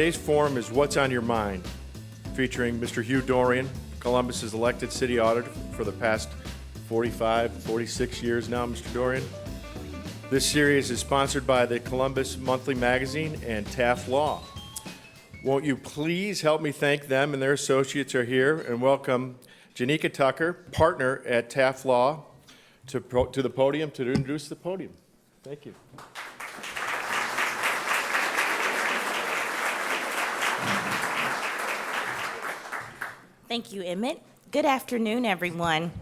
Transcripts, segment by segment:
Today's forum is What's on Your Mind, featuring Mr. Hugh Dorrian, Columbus's elected city auditor for the past 46 years now, Mr. Dorrian. This series is sponsored by the Columbus Monthly Magazine and Taft Law. Won't you please help me thank them, and their associates are here, and welcome Janika Tucker, partner at Taft Law, to the podium to introduce the podium. Thank you. Thank you, Emmett. Good afternoon, everyone.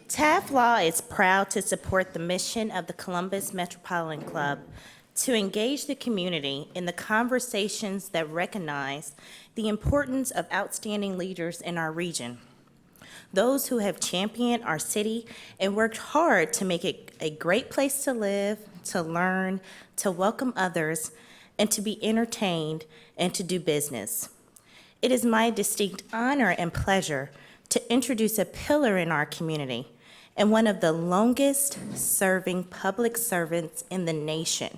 Taft Law is proud to support the mission of the Columbus Metropolitan Club to engage the community in the conversations that recognize the importance of outstanding leaders in our region. Those who have championed our city and worked hard to make it a great place to live, to learn, to welcome others, and to be entertained and to do business. It is my distinct honor and pleasure to introduce a pillar in our community and one of the longest-serving public servants in the nation,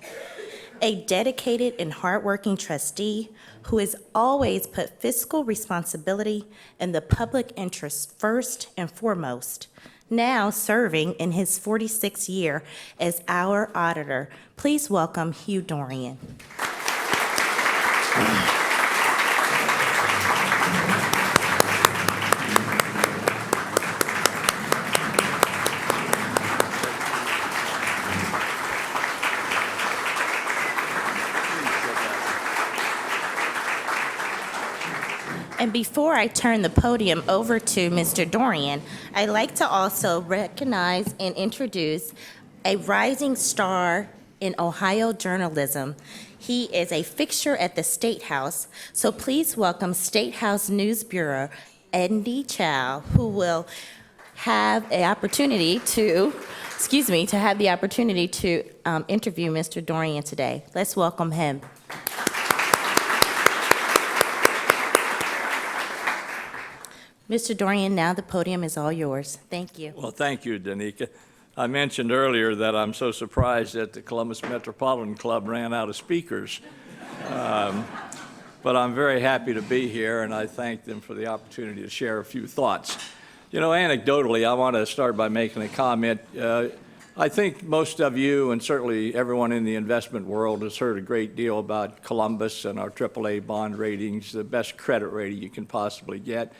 a dedicated and hardworking trustee who has always put fiscal responsibility and the public interest first and foremost, now serving in his 46th year as our auditor. Please welcome Hugh Dorrian. And before I turn the podium over to Mr. Dorrian, I'd like to also recognize and introduce a rising star in Ohio journalism. He is a fixture at the State House, so please welcome State House News Bureau, Andy Chow, who will have the opportunity to interview Mr. Dorrian today. Let's welcome him. Mr. Dorrian, now the podium is all yours. Thank you. Well, thank you, Danica. I mentioned earlier that I'm so surprised that the Columbus Metropolitan Club ran out of speakers. But I'm very happy to be here, and I thank them for the opportunity to share a few thoughts. You know, anecdotally, I want to start by making a comment. I think most of you, and certainly everyone in the investment world, has heard a great deal about Columbus and our AAA bond ratings, the best credit rating you can possibly get.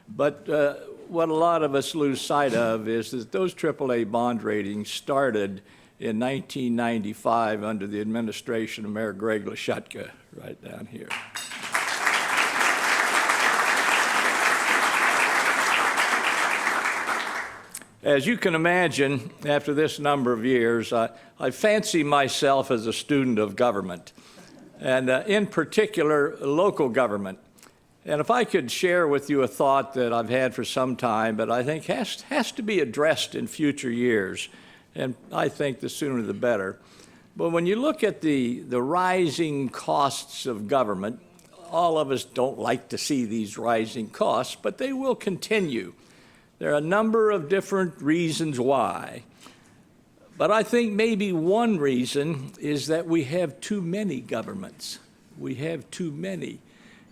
But what a lot of us lose sight of is that those AAA bond ratings started in 1995 under the administration of Mayor Greg Lashutka, right down here. As you can imagine, after this number of years, I fancy myself as a student of government, and in particular, local government. And if I could share with you a thought that I've had for some time, but I think has to be addressed in future years, and I think the sooner the better. But when you look at the rising costs of government, all of us don't like to see these rising costs, but they will continue. There are a number of different reasons why. But I think maybe one reason is that we have too many governments. We have too many.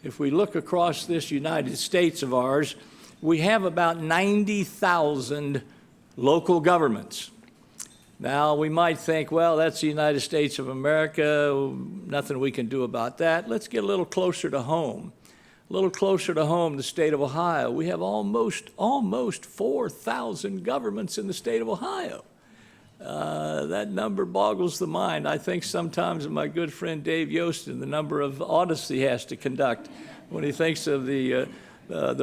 If we look across this United States of ours, we have about 90,000 local governments. Now, we might think, well, that's the United States of America, nothing we can do about that. Let's get a little closer to home. A little closer to home, the state of Ohio. We have almost 4,000 governments in the state of Ohio. That number boggles the mind. I think sometimes of my good friend Dave Yost and the number of audits he has to conduct when he thinks of the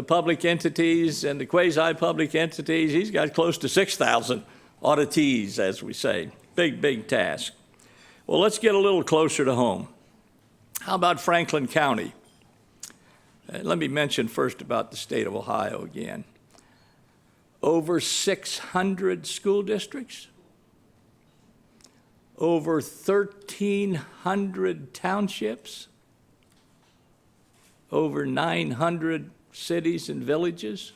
public entities and the quasi-public entities. He's got close to 6,000 auditees, as we say. Big, big task. Well, let's get a little closer to home. How about Franklin County? Let me mention first about the state of Ohio again. Over 600 school districts. Over 1,300 townships, over 900 cities and villages,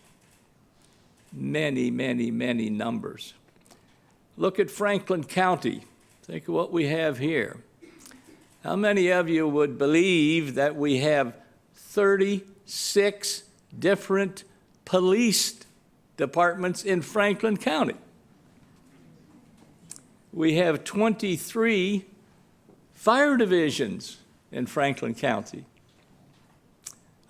many, many, many numbers. Look at Franklin County. Think of what we have here. How many of you would believe that we have 36 different police departments in Franklin County? We have 23 fire divisions in Franklin County.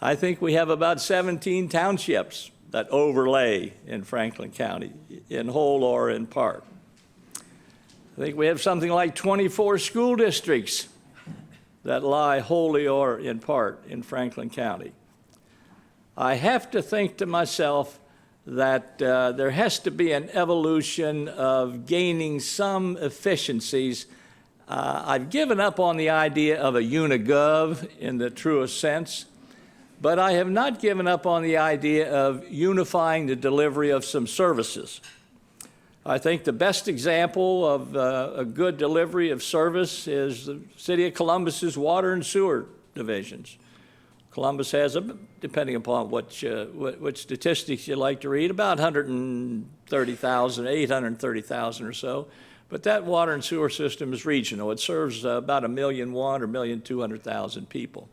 I think we have about 17 townships that overlay in Franklin County, in whole or in part. I think we have something like 24 school districts that lie wholly or in part in Franklin County. I have to think to myself that there has to be an evolution of gaining some efficiencies. I've given up on the idea of a unigov in the truest sense, but I have not given up on the idea of unifying the delivery of some services. I think the best example of a good delivery of service is the City of Columbus's water and sewer divisions. Columbus has, depending upon which statistics you like to read, about 130,000, 830,000 or so. But that water and sewer system is regional. It serves about 1,000,001 or 1,200,000 people.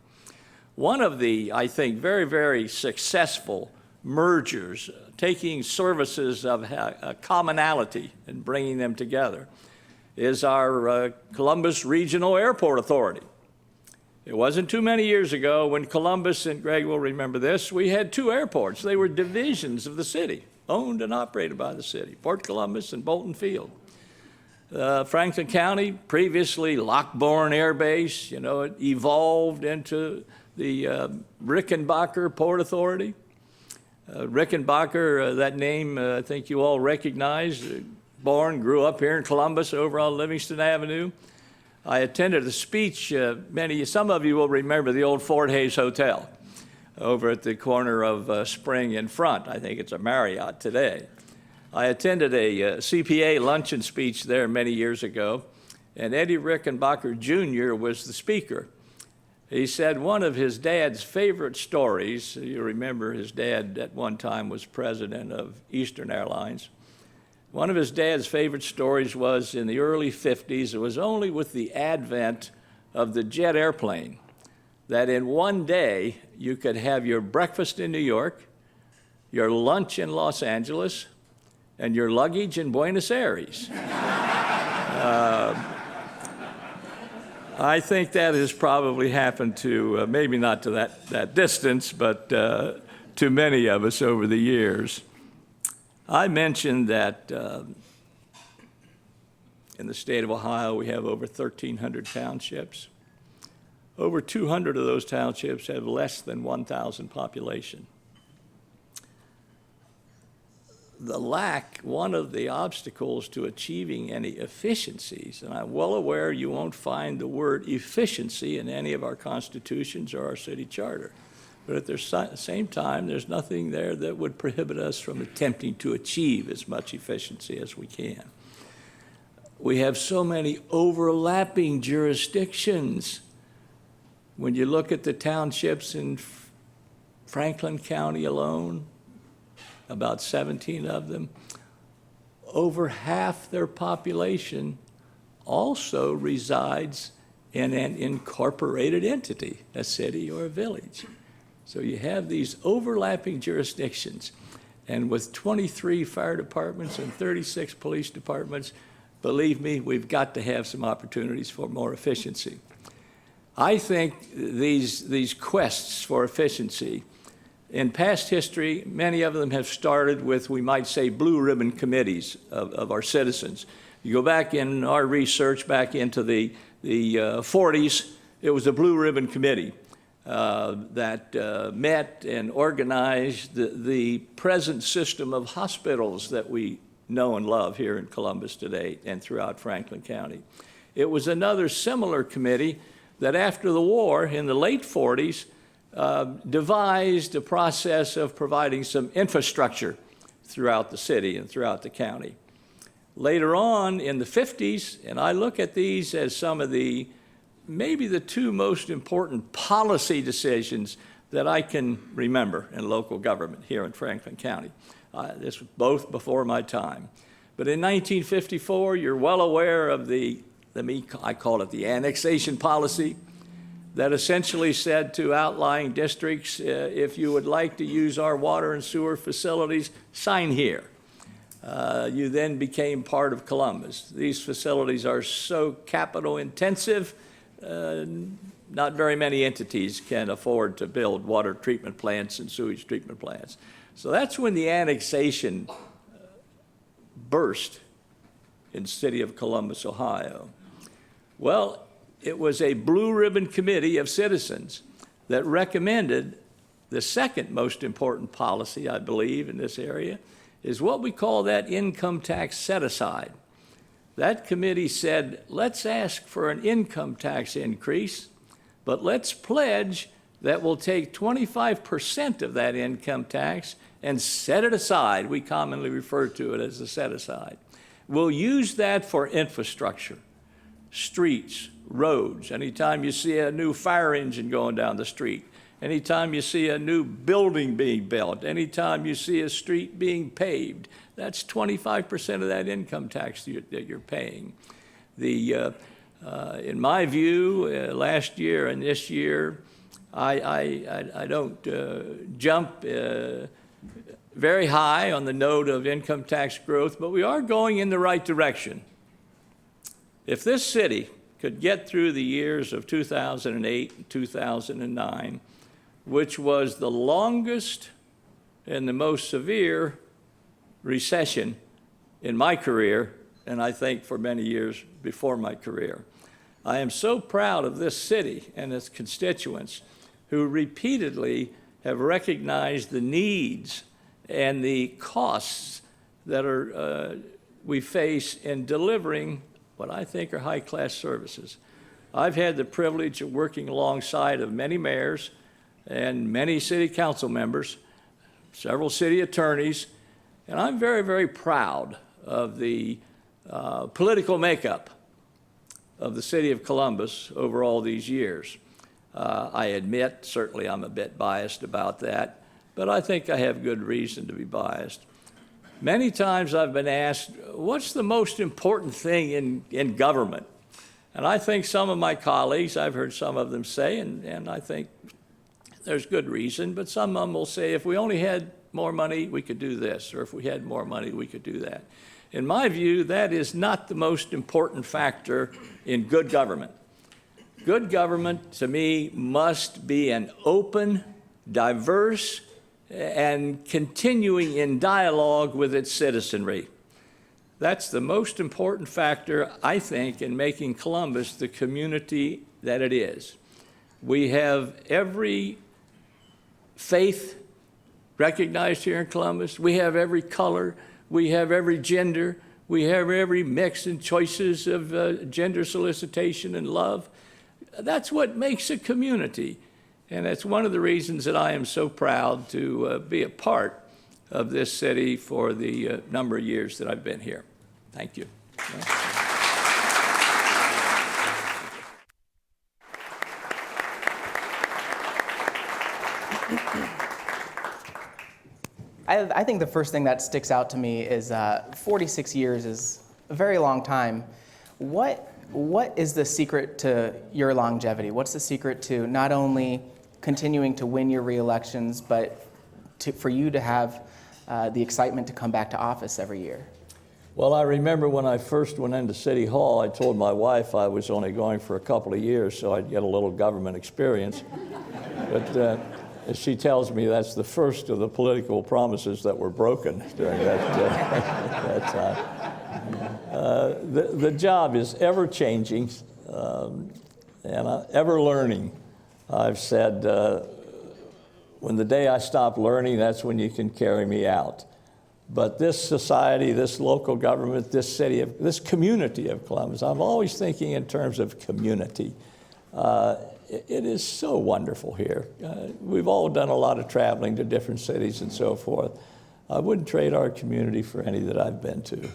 One of the, I think, very, very successful mergers, taking services of commonality and bringing them together, is our Columbus Regional Airport Authority. It wasn't too many years ago when Columbus, and Greg will remember this, we had two airports. They were divisions of the city, owned and operated by the city, Port Columbus and Bolton Field. Franklin County, previously Lockbourne Air Base, it evolved into the Rickenbacker Port Authority. Rickenbacker, that name I think you all recognize, born, grew up here in Columbus over on Livingston Avenue. I attended a speech, some of you will remember the old Fort Hayes Hotel over at the corner of Spring in front. I think it's a Marriott today. I attended a CPA luncheon speech there many years ago, and Eddie Rickenbacker Jr. was the speaker. He said one of his dad's favorite stories, you remember his dad at one time was president of Eastern Airlines. One of his dad's favorite stories was in the early 50s. It was only with the advent of the jet airplane that in one day you could have your breakfast in New York, your lunch in Los Angeles, and your luggage in Buenos Aires. I think that has probably happened to, maybe not to that distance, but to many of us over the years. I mentioned that in the state of Ohio we have over 1,300 townships. Over 200 of those townships have less than 1,000 population. One of the obstacles to achieving any efficiencies, and I'm well aware you won't find the word efficiency in any of our constitutions or our city charter, but at the same time, there's nothing there that would prohibit us from attempting to achieve as much efficiency as we can. We have so many overlapping jurisdictions. When you look at the townships in Franklin County alone, about 17 of them, over half their population also resides in an incorporated entity, a city or a village. So you have these overlapping jurisdictions, and with 23 fire departments and 36 police departments, believe me, we've got to have some opportunities for more efficiency. I think these quests for efficiency, in past history, many of them have started with, we might say, blue ribbon committees of our citizens. You go back in our research back into the 40s, it was a blue ribbon committee that met and organized the present system of hospitals that we know and love here in Columbus today and throughout Franklin County. It was another similar committee that after the war in the late 40s devised a process of providing some infrastructure throughout the city and throughout the county. Later on in the 50s, and I look at these as some of maybe the two most important policy decisions that I can remember in local government here in Franklin County. This was both before my time. But in 1954, you're well aware of the I call it the annexation policy, that essentially said to outlying districts, if you would like to use our water and sewer facilities, sign here. You then became part of Columbus. These facilities are so capital intensive, not very many entities can afford to build water treatment plants and sewage treatment plants. So that's when the annexation burst in the city of Columbus, Ohio. Well, it was a blue ribbon committee of citizens that recommended the second most important policy, I believe, in this area, is what we call that income tax set-aside. That committee said, let's ask for an income tax increase, but let's pledge that we'll take 25% of that income tax and set it aside. We commonly refer to it as a set-aside. We'll use that for infrastructure, streets, roads. Anytime you see a new fire engine going down the street, anytime you see a new building being built, anytime you see a street being paved, that's 25% of that income tax that you're paying. In my view, last year and this year, I don't jump very high on the note of income tax growth, but we are going in the right direction. If this city could get through the years of 2008 and 2009, which was the longest and the most severe recession in my career, and I think for many years before my career. I am so proud of this city and its constituents who repeatedly have recognized the needs and the costs that we face in delivering what I think are high-class services. I've had the privilege of working alongside of many mayors and many city council members, several city attorneys, and I'm very, very proud of the political makeup of the city of Columbus over all these years. I admit, certainly I'm a bit biased about that, but I think I have good reason to be biased. Many times I've been asked, what's the most important thing in government? And I think some of my colleagues, I've heard some of them say, and I think there's good reason, but some of them will say, if we only had more money, we could do this, or if we had more money, we could do that. In my view, that is not the most important factor in good government. Good government, to me, must be an open, diverse, and continuing in dialogue with its citizenry. That's the most important factor, I think, in making Columbus the community that it is. We have every faith recognized here in Columbus. We have every color. We have every gender. We have every mix and choices of gender solicitation and love. That's what makes a community. And that's one of the reasons that I am so proud to be a part of this city for the number of years that I've been here. Thank you. I think the first thing that sticks out to me is 46 years is a very long time. What is the secret to your longevity? What's the secret to not only continuing to win your re-elections, but for you to have the excitement to come back to office every year? Well, I remember when I first went into City Hall, I told my wife I was only going for a couple of years so I'd get a little government experience. But she tells me that's the first of the political promises that were broken during that time. The job is ever changing and ever learning. I've said, when the day I stop learning, that's when you can carry me out. But this society, this local government, this city, this community of Columbus, I'm always thinking in terms of community. It is so wonderful here. We've all done a lot of traveling to different cities and so forth. I wouldn't trade our community for any that I've been to.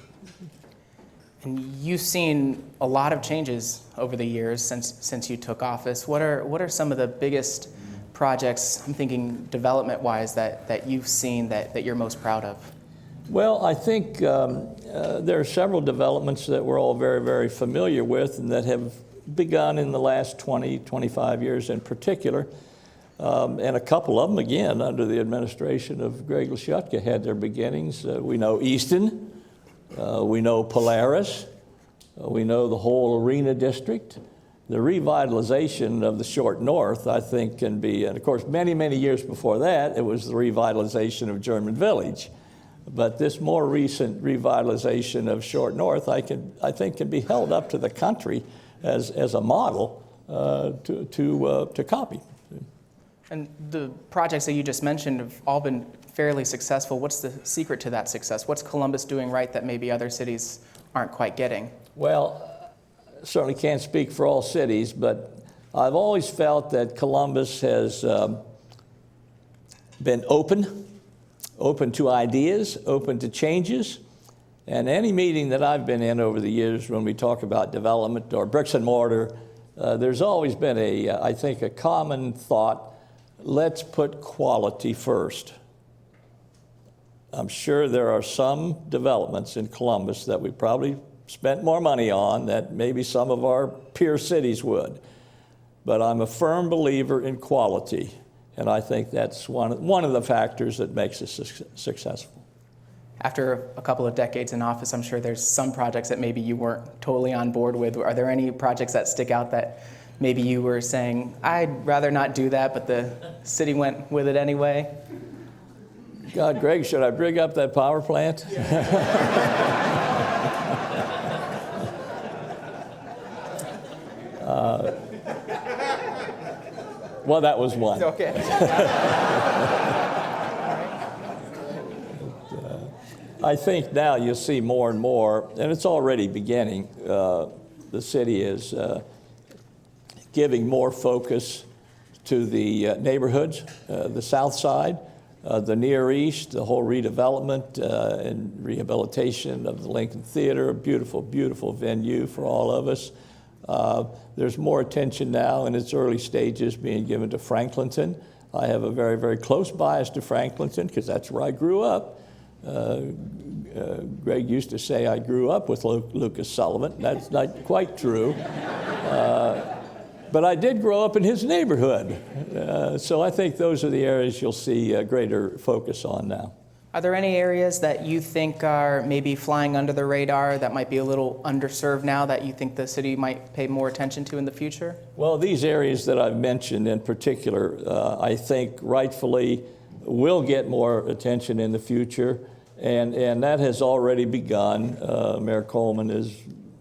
And you've seen a lot of changes over the years since you took office. What are some of the biggest projects, I'm thinking development-wise, that you've seen that you're most proud of? Well, I think there are several developments that we're all very, very familiar with and that have begun in the last 20, 25 years in particular. And a couple of them, again, under the administration of Greg Lashutka, had their beginnings. We know Easton, we know Polaris, we know the whole Arena District. The revitalization of the Short North, I think, can be, and of course, many, many years before that, it was the revitalization of German Village. But this more recent revitalization of Short North, I think, can be held up to the country as a model to copy. And the projects that you just mentioned have all been fairly successful. What's the secret to that success? What's Columbus doing right that maybe other cities aren't quite getting? Well, certainly can't speak for all cities, but I've always felt that Columbus has been open to ideas, open to changes. And any meeting that I've been in over the years when we talk about development or bricks and mortar, there's always been I think, a common thought: let's put quality first. I'm sure there are some developments in Columbus that we probably spent more money on that maybe some of our peer cities would. But I'm a firm believer in quality, and I think that's one of the factors that makes us successful. After a couple of decades in office, I'm sure there's some projects that maybe you weren't totally on board with. Are there any projects that stick out that maybe you were saying, I'd rather not do that, but the city went with it anyway? God, Greg, should I bring up that power plant? Well, that was one. Okay. I think now you'll see more and more, and it's already beginning, the city is giving more focus to the neighborhoods, the south side, the Near East, the whole redevelopment and rehabilitation of the Lincoln Theater, a beautiful, beautiful venue for all of us. There's more attention now in its early stages being given to Franklinton. I have a very, very close bias to Franklinton because that's where I grew up. Greg used to say I grew up with Lucas Sullivan. That's not quite true. But I did grow up in his neighborhood. So I think those are the areas you'll see a greater focus on now. Are there any areas that you think are maybe flying under the radar that might be a little underserved now that you think the city might pay more attention to in the future? Well, these areas that I've mentioned in particular, I think rightfully will get more attention in the future, and that has already begun. Mayor Coleman has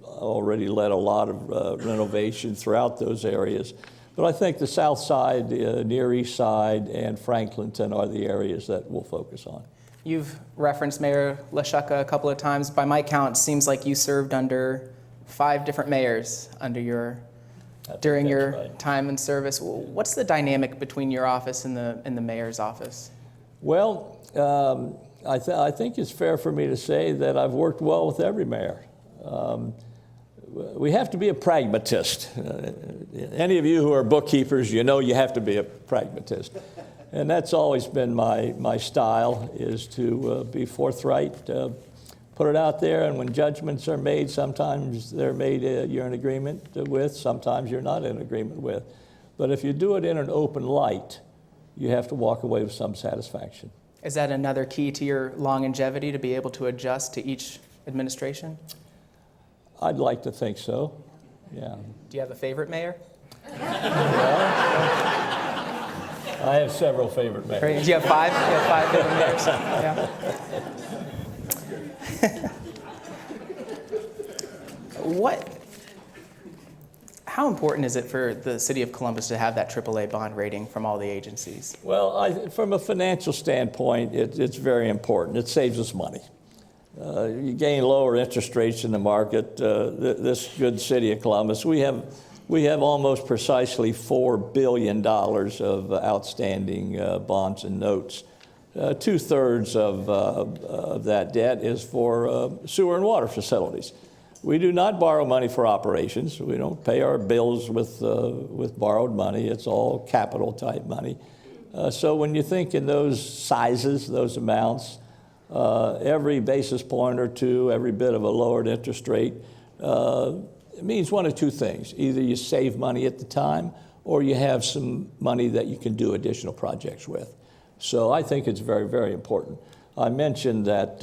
already led a lot of renovation throughout those areas. But I think the south side, Near East side, and Franklinton are the areas that we'll focus on. You've referenced Mayor Lashutka a couple of times. By my count, it seems like you served under 5 different mayors during your right. time in service. What's the dynamic between your office and the mayor's office? Well, I think it's fair for me to say that I've worked well with every mayor. We have to be a pragmatist. Any of you who are bookkeepers, you know you have to be a pragmatist. And that's always been my style, is to be forthright, put it out there, and when judgments are made, sometimes they're made you're in agreement with, sometimes you're not in agreement with. But if you do it in an open light, you have to walk away with some satisfaction. Is that another key to your longevity, to be able to adjust to each administration? I'd like to think so, yeah. Do you have a favorite mayor? I have several favorite mayors. Do you have 5? You have 5 favorite mayors? Yeah. How important is it for the city of Columbus to have that AAA bond rating from all the agencies? Well, from a financial standpoint, it's very important. It saves us money. You gain lower interest rates in the market. This good city of Columbus, we have almost precisely $4 billion of outstanding bonds and notes. 2/3 of that debt is for sewer and water facilities. We do not borrow money for operations. We don't pay our bills with borrowed money. It's all capital type money. So when you think in those sizes, those amounts, every basis point or two, every bit of a lowered interest rate, it means one of two things. Either you save money at the time, or you have some money that you can do additional projects with. So I think it's very, very important. I mentioned that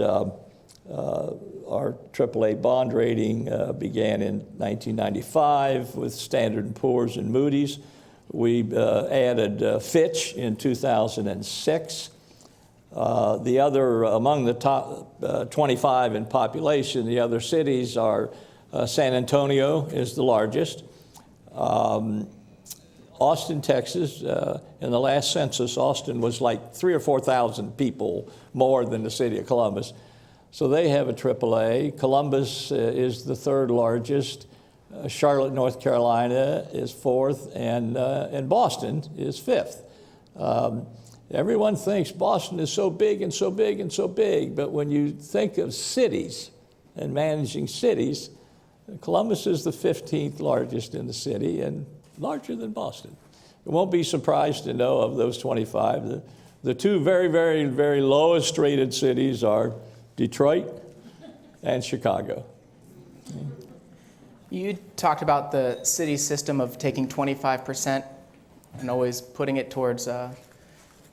our AAA bond rating began in 1995 with Standard & Poor's and Moody's. We added Fitch in 2006. The other, among the top 25 in population, the other cities are San Antonio is the largest. Austin, Texas, in the last census, Austin was like 3,000 or 4,000 people more than the city of Columbus. So they have a AAA. Columbus is the third largest. Charlotte, North Carolina is fourth, and Boston is fifth. Everyone thinks Boston is so big and so big and so big, but when you think of cities and managing cities, Columbus is the 15th largest in the city and larger than Boston. You won't be surprised to know of those 25. The two very, very, very lowest rated cities are Detroit and Chicago. You talked about the city system of taking 25% and always putting it towards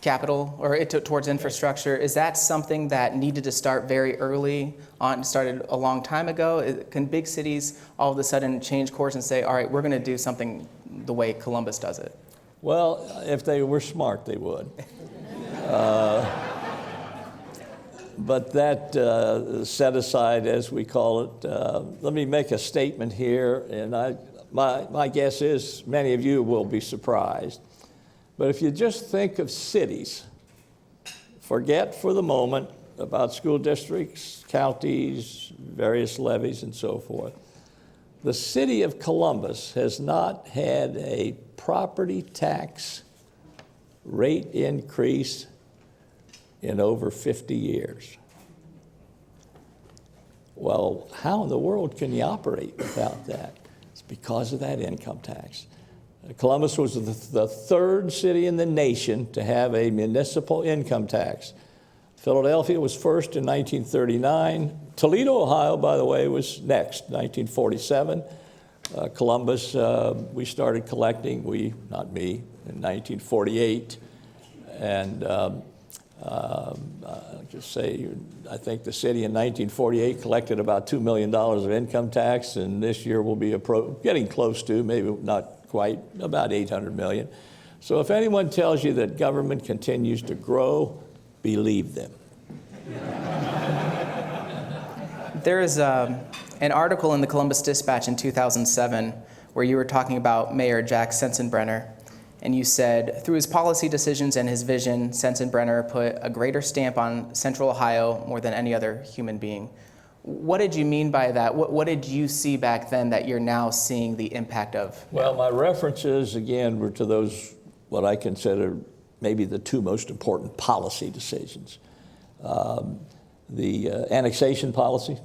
capital or towards infrastructure. Is that something that needed to start very early on, started a long time ago? Can big cities all of a sudden change course and say, all right, we're going to do something the way Columbus does it? Well, if they were smart, they would. But that set aside, as we call it, let me make a statement here, and my guess is many of you will be surprised. But if you just think of cities, forget for the moment about school districts, counties, various levies, and so forth. The city of Columbus has not had a property tax rate increase in over 50 years. Well, how in the world can you operate without that? It's because of that income tax. Columbus was the third city in the nation to have a municipal income tax. Philadelphia was first in 1939. Toledo, Ohio, by the way, was next, 1947. Columbus, we started collecting, not me, in 1948. And I'll just say, I think the city in 1948 collected about $2 million of income tax, and this year we'll be getting close to, maybe not quite, about $800 million. So if anyone tells you that government continues to grow, believe them. There is an article in the Columbus Dispatch in 2007 where you were talking about Mayor Jack Sensenbrenner, and you said, through his policy decisions and his vision, Sensenbrenner put a greater stamp on Central Ohio more than any other human being. What did you mean by that? What did you see back then that you're now seeing the impact of? Well, my references, again, were to those, what I consider maybe the two most important policy decisions. The annexation policy,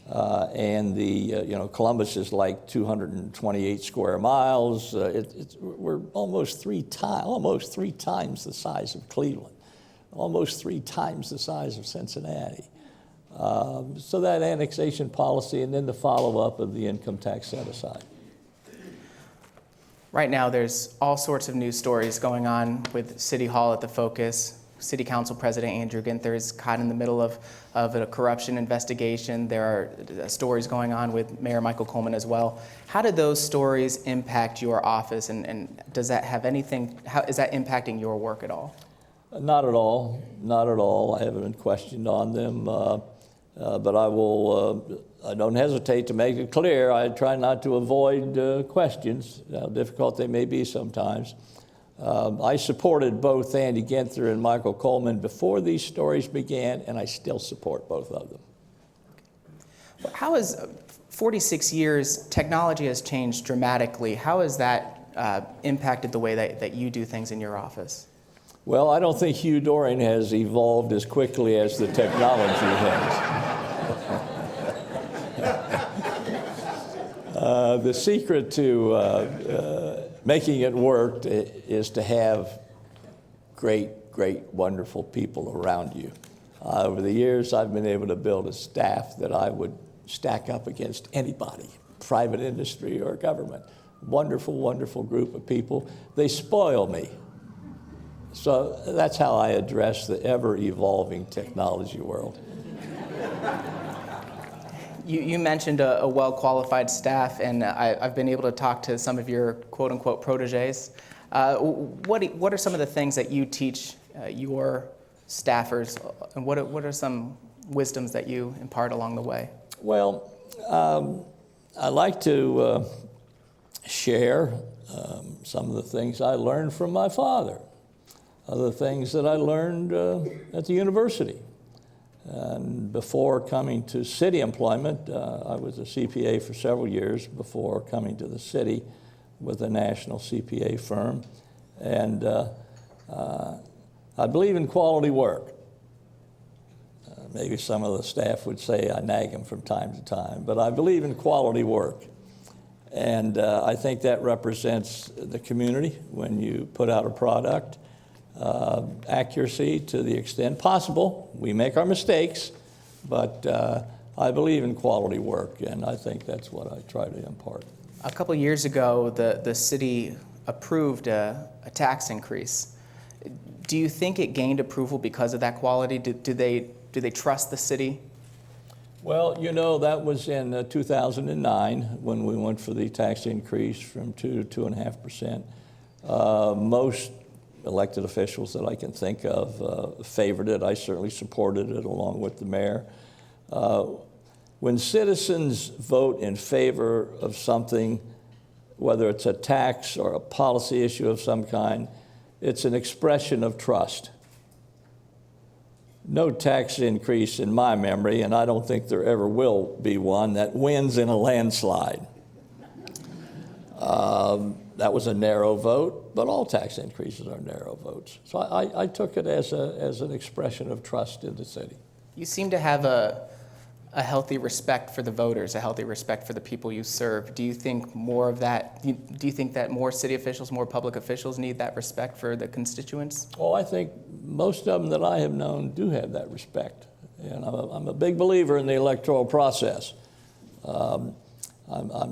and Columbus is like 228 square miles. We're almost three times the size of Cleveland, almost 3 times the size of Cincinnati. So that annexation policy, and then the follow-up of the income tax set-aside. Right now, there's all sorts of news stories going on with City Hall at the focus. City Council President Andrew Ginther is caught in the middle of a corruption investigation. There are stories going on with Mayor Michael Coleman as well. How did those stories impact your office, and does that have anything, how is that impacting your work at all? Not at all, not at all. I haven't been questioned on them, but I don't hesitate to make it clear. I try not to avoid questions, how difficult they may be sometimes. I supported both Andy Ginther and Michael Coleman before these stories began, and I still support both of them. How has 46 years, technology has changed dramatically. How has that impacted the way that you do things in your office? Well, I don't think Hugh Dorrian has evolved as quickly as the technology has. The secret to making it work is to have great, wonderful people around you. Over the years, I've been able to build a staff that I would stack up against anybody, private industry or government. Wonderful, wonderful group of people. They spoil me. So that's how I address the ever-evolving technology world. You mentioned a well-qualified staff, and I've been able to talk to some of your quote-unquote proteges. What are some of the things that you teach your staffers, and what are some wisdoms that you impart along the way? Well, I like to share some of the things I learned from my father, other things that I learned at the university. And before coming to city employment, I was a CPA for several years before coming to the city with a national CPA firm. And I believe in quality work. Maybe some of the staff would say I nag them from time to time, but I believe in quality work. And I think that represents the community when you put out a product. Accuracy to the extent possible. We make our mistakes, but I believe in quality work, and I think that's what I try to impart. A couple of years ago, the city approved a tax increase. Do you think it gained approval because of that quality? Do they trust the city? Well, you know, that was in 2009 when we went for the tax increase from 2 to 2.5%. Most elected officials that I can think of favored it. I certainly supported it along with the mayor. When citizens vote in favor of something, whether it's a tax or a policy issue of some kind, it's an expression of trust. No tax increase in my memory, and I don't think there ever will be one, that wins in a landslide. That was a narrow vote, but all tax increases are narrow votes. So I took it as an expression of trust in the city. You seem to have a healthy respect for the voters, a healthy respect for the people you serve. Do you think more of that? Do you think that more city officials, more public officials need that respect for the constituents? Oh, I think most of them that I have known do have that respect. And I'm a big believer in the electoral process. I'm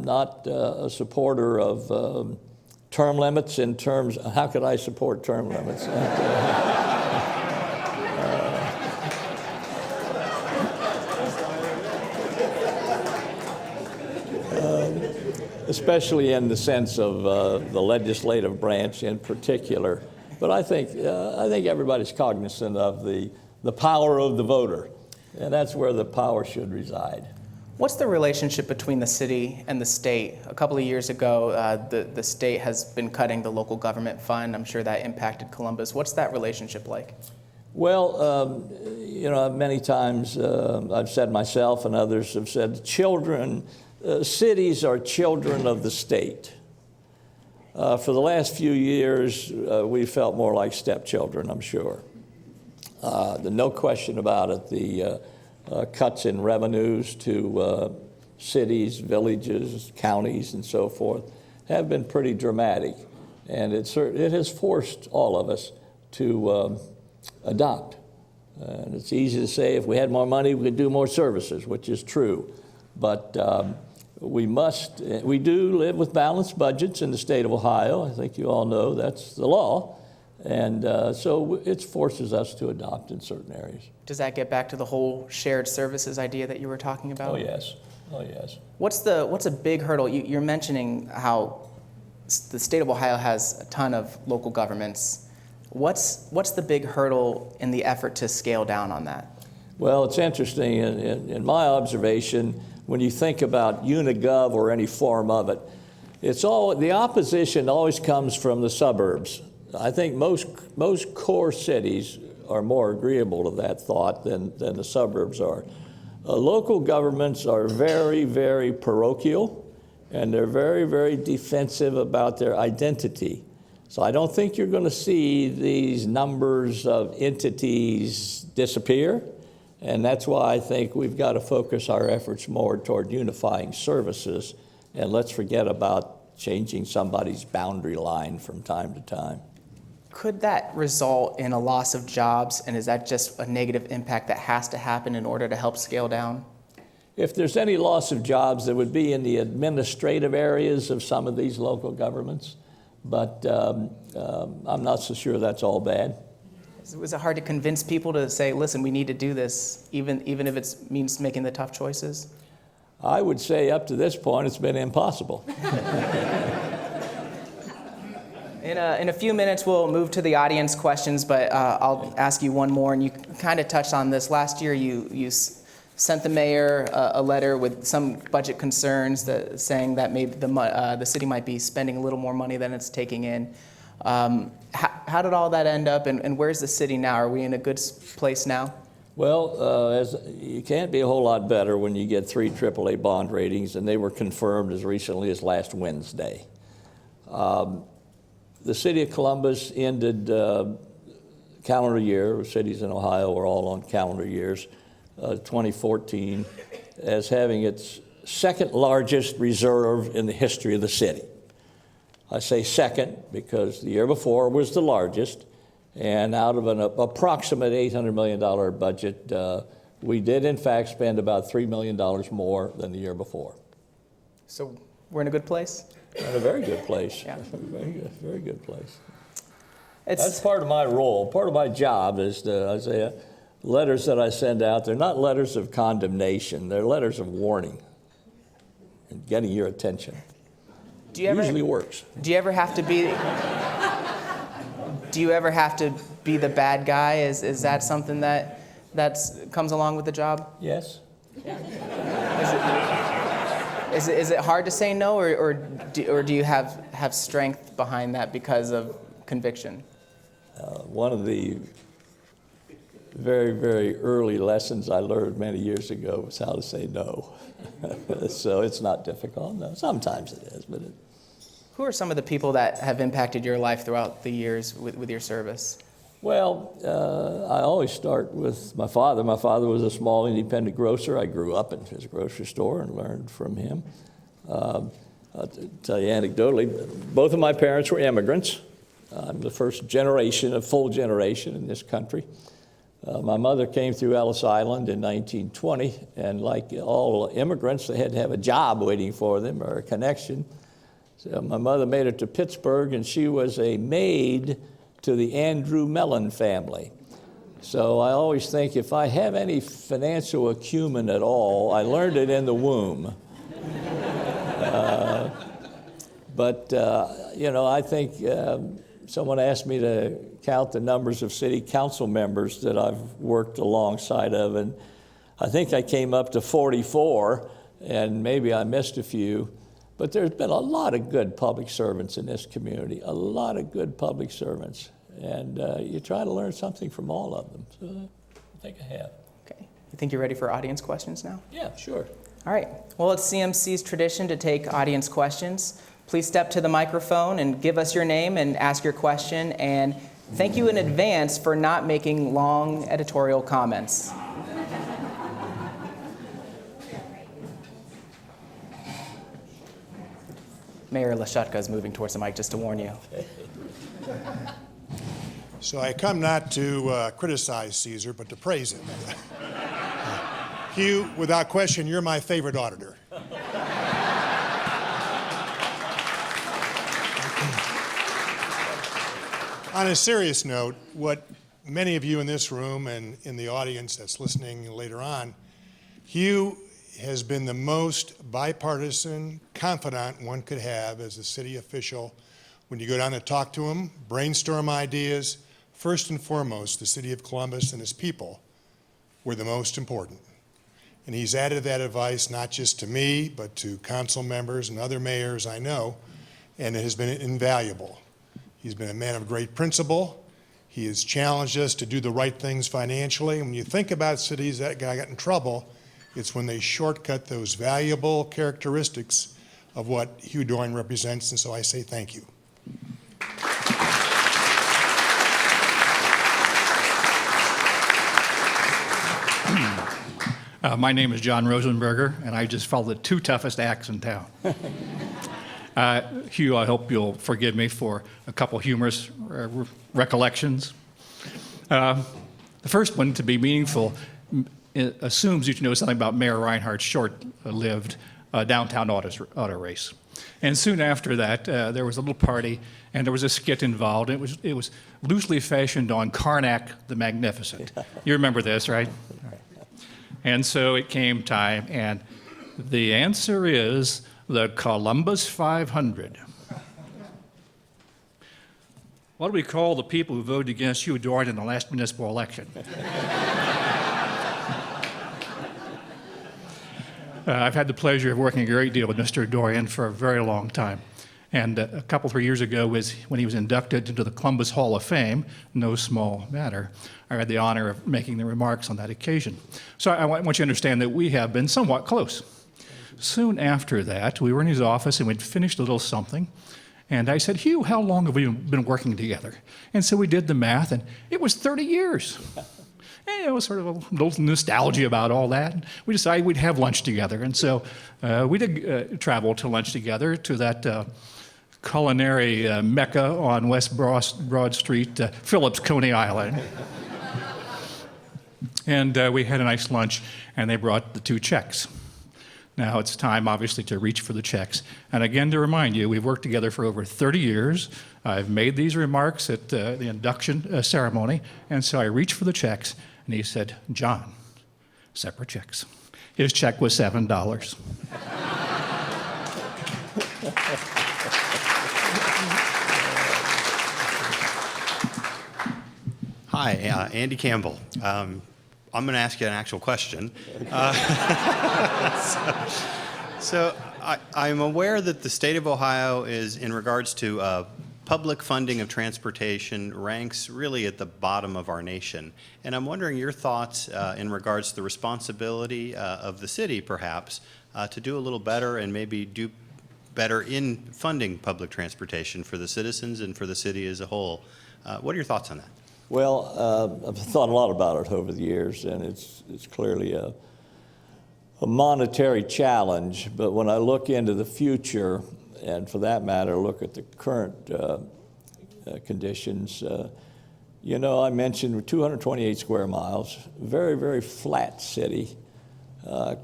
not a supporter of term limits in terms, how could I support term limits? Especially in the sense of the legislative branch in particular. But I think everybody's cognizant of the power of the voter, and that's where the power should reside. What's the relationship between the city and the state? A couple of years ago, the state has been cutting the local government fund. I'm sure that impacted Columbus. What's that relationship like? Well, you know, many times I've said myself and others have said cities are children of the state. For the last few years, we felt more like stepchildren, I'm sure. No question about it, the cuts in revenues to cities, villages, counties, and so forth have been pretty dramatic. And it has forced all of us to adopt. And it's easy to say if we had more money, we could do more services, which is true. But we do live with balanced budgets in the state of Ohio. I think you all know that's the law. And so it forces us to adopt in certain areas. Does that get back to the whole shared services idea that you were talking about? Oh, yes. Oh, yes. What's a big hurdle? You're mentioning how the state of Ohio has a ton of local governments. What's the big hurdle in the effort to scale down on that? Well, it's interesting. In my observation, when you think about Unigov or any form of it, the opposition always comes from the suburbs. I think most core cities are more agreeable to that thought than the suburbs are. Local governments are very, very parochial, and they're very, very defensive about their identity. So I don't think you're going to see these numbers of entities disappear, and that's why I think we've got to focus our efforts more toward unifying services, and let's forget about changing somebody's boundary line from time to time. could that result in a loss of jobs, and is that just a negative impact that has to happen in order to help scale down? If there's any loss of jobs, it would be in the administrative areas of some of these local governments, but I'm not so sure that's all bad. Was it hard to convince people to say, listen, we need to do this, even if it means making the tough choices? I would say up to this point, it's been impossible. In a few minutes, we'll move to the audience questions, but I'll ask you one more, and you kind of touched on this. Last year, you sent the mayor a letter with some budget concerns saying that maybe the city might be spending a little more money than it's taking in. How did all that end up, and where's the city now? Are we in a good place now? Well, you can't be a whole lot better when you get 3 AAA bond ratings, and they were confirmed as recently as last Wednesday. The city of Columbus ended calendar year, cities in Ohio are all on calendar years, 2014, as having its second largest reserve in the history of the city. I say second because the year before was the largest, and out of an approximate $800 million budget, we did in fact spend about $3 million more than the year before. So we're in a good place? In a very good place. Yeah. Very good place. That's part of my role. Part of my job is to, letters that I send out, they're not letters of condemnation, they're letters of warning and getting your attention. Usually works. Do you ever have to be the bad guy? Is that something that comes along with the job? Yes. Is it hard to say no, or do you have strength behind that because of conviction? One of the very, very early lessons I learned many years ago was how to say no. So it's not difficult. No, sometimes it is, but Who are some of the people that have impacted your life throughout the years with your service? Well, I always start with my father. My father was a small independent grocer. I grew up in his grocery store and learned from him. I'll tell you anecdotally, both of my parents were immigrants. I'm the first generation, a full generation in this country. My mother came through Ellis Island in 1920, and like all immigrants, they had to have a job waiting for them or a connection. So my mother made it to Pittsburgh, and she was a maid to the Andrew Mellon family. So I always think if I have any financial acumen at all, I learned it in the womb. I think someone asked me to count the numbers of city council members that I've worked alongside of, and I think I came up to 44, and maybe I missed a few. But there's been a lot of good public servants in this community, a lot of good public servants. And you try to learn something from all of them. So I think I have. Okay. You think you're ready for audience questions now? Yeah, sure. All right. Well, it's CMC's tradition to take audience questions. Please step to the microphone and give us your name and ask your question. And thank you in advance for not making long editorial comments. Mayor Lashutka is moving towards the mic, just to warn you. So I come not to criticize Caesar, but to praise him. Hugh, without question, you're my favorite auditor. On a serious note, what many of you in this room and in the audience that's listening later on, Hugh has been the most bipartisan confidant one could have as a city official. When you go down to talk to him, brainstorm ideas, first and foremost, the city of Columbus and its people were the most important. And he's added that advice not just to me, but to council members and other mayors I know, and it has been invaluable. He's been a man of great principle. He has challenged us to do the right things financially. And when you think about cities that got in trouble, it's when they shortcut those valuable characteristics of what Hugh Dorrian represents, and so I say thank you. My name is John Rosenberger, and I just follow the 2 toughest acts in town. Hugh, I hope you'll forgive me for a couple humorous recollections. The first one, to be meaningful, assumes you know something about Mayor Reinhardt's short-lived downtown auto race. And soon after that, there was a little party, and there was a skit involved. It was loosely fashioned on Karnak the Magnificent. You remember this, right? And so it came time, and the answer is the Columbus 500. What do we call the people who voted against Hugh Dorrian in the last municipal election? I've had the pleasure of working a great deal with Mr. Dorrian for a very long time. And a couple, 3 years ago, was when he was inducted into the Columbus Hall of Fame, no small matter. I had the honor of making the remarks on that occasion. So I want you to understand that we have been somewhat close. Soon after that, we were in his office and we'd finished a little something. And I said, Hugh, how long have we been working together? And so we did the math, and it was 30 years. And it was sort of a little nostalgia about all that. And we decided we'd have lunch together. And so we did travel to lunch together to that culinary mecca on West Broad Street, Phillips, Coney Island. And we had a nice lunch, and they brought the 2 checks. Now it's time, obviously, to reach for the checks. And again, to remind you, we've worked together for over 30 years. I've made these remarks at the induction ceremony, and so I reached for the checks, and he said, John, separate checks. His check was $7. Hi, Andy Campbell. I'm going to ask you an actual question. So I'm aware that the state of Ohio is, in regards to public funding of transportation, ranks really at the bottom of our nation. And I'm wondering your thoughts in regards to the responsibility of the city, perhaps, to do a little better and maybe do better in funding public transportation for the citizens and for the city as a whole. What are your thoughts on that? Well, I've thought a lot about it over the years, and it's clearly a monetary challenge. But when I look into the future, and for that matter, look at the current conditions, you know, I mentioned 228 square miles, very, very flat city.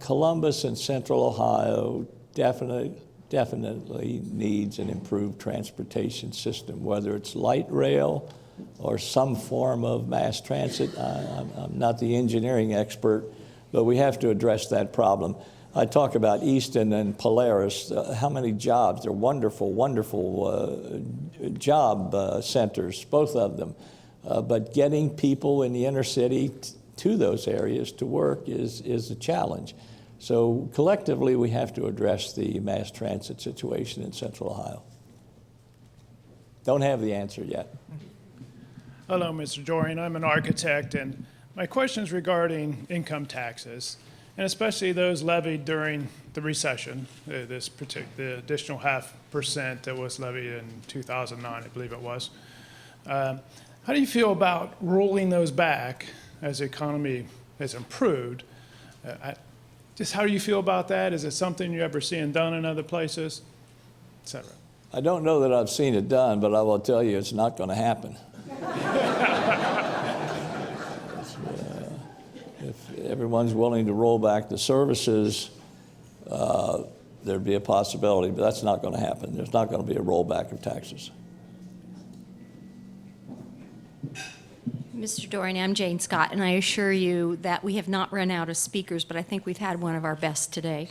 Columbus and Central Ohio definitely needs an improved transportation system, whether it's light rail or some form of mass transit. I'm not the engineering expert, but we have to address that problem. I talk about Easton and Polaris, how many jobs. They're wonderful, wonderful job centers, both of them. But getting people in the inner city to those areas to work is a challenge. So collectively, we have to address the mass transit situation in Central Ohio. Don't have the answer yet. Hello, Mr. Dorrian. I'm an architect, and my question is regarding income taxes, and especially those levied during the recession, the additional 0.5% that was levied in 2009, I believe it was. How do you feel about rolling those back as the economy has improved? Just how do you feel about that? Is it something you ever seen done in other places, et cetera? I don't know that I've seen it done, but I will tell you it's not going to happen. If everyone's willing to roll back the services, there'd be a possibility, but that's not going to happen. There's not going to be a rollback of taxes. Mr. Dorrian, I'm Jane Scott, and I assure you that we have not run out of speakers, but I think we've had one of our best today.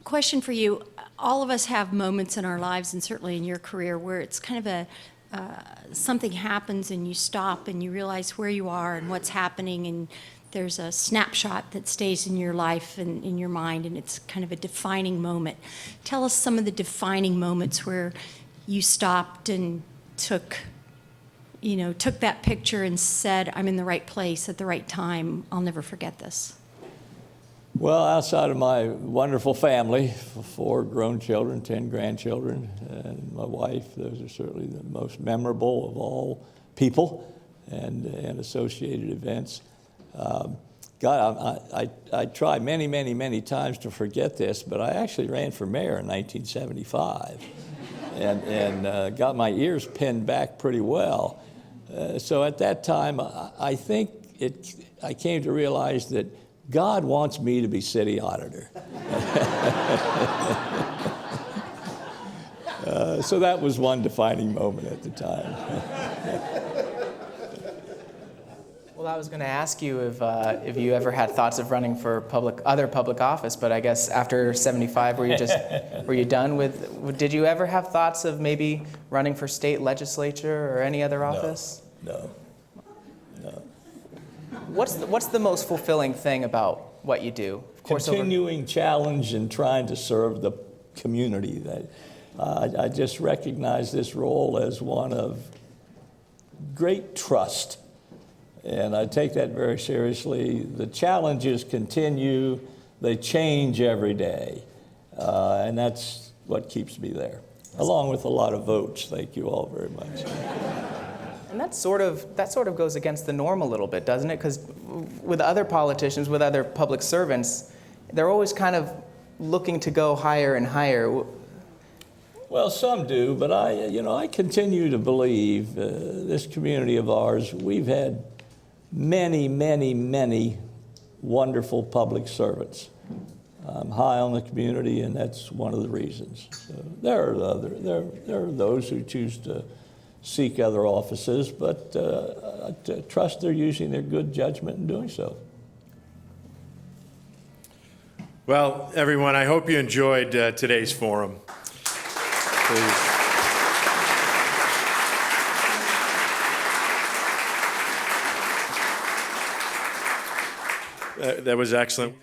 Question for you. All of us have moments in our lives, and certainly in your career, where it's kind of something happens and you stop and you realize where you are and what's happening, and there's a snapshot that stays in your life and in your mind, and it's kind of a defining moment. Tell us some of the defining moments where you stopped and took that picture and said, I'm in the right place at the right time. I'll never forget this. Well, outside of my wonderful family, 4 grown children, 10 grandchildren, and my wife, those are certainly the most memorable of all people and associated events. Got God, I try many, many, many times to forget this, but I actually ran for mayor in 1975 and got my ears pinned back pretty well. So at that time, I think I came to realize that God wants me to be city auditor. So that was one defining moment at the time. Well, I was going to ask you if you ever had thoughts of running for other public office, but I guess after 75, were you done with? Did you ever have thoughts of maybe running for state legislature or any other office? No. What's the most fulfilling thing about what you do? Of course, Continuing challenge and trying to serve the community. I just recognize this role as one of great trust. And I take that very seriously. The challenges continue, they change every day. And that's what keeps me there, along with a lot of votes. Thank you all very much. and that sort of goes against the norm a little bit, doesn't it? Because with other politicians, with other public servants, they're always kind of looking to go higher and higher. Well, some do, but I continue to believe this community of ours, we've had many, many, many wonderful public servants. I'm high on the community, and that's one of the reasons. So there are those who choose to seek other offices, but I trust they're using their good judgment in doing so. Well, everyone, I hope you enjoyed today's forum. Please. That was excellent.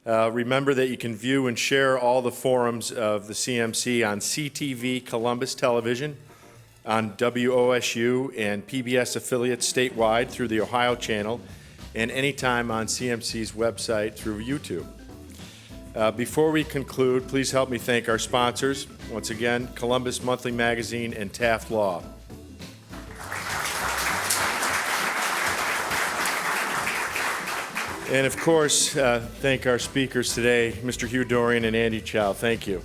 Remember that you can view and share all the forums of the CMC on CTV Columbus Television, on WOSU and PBS affiliates statewide through the Ohio channel, and anytime on CMC's website through YouTube. Before we conclude, please help me thank our sponsors. Once again, Columbus Monthly Magazine and Taft Law. And of course, thank our speakers today, Mr. Hugh Dorrian and Andy Chow. Thank you.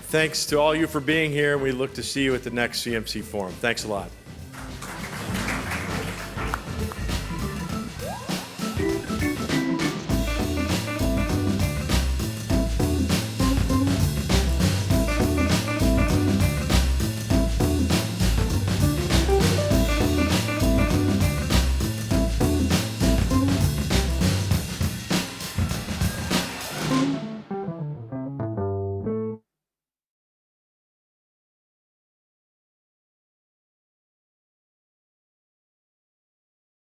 Thanks to all you for being here. We look to see you at the next CMC Forum. Thanks a lot.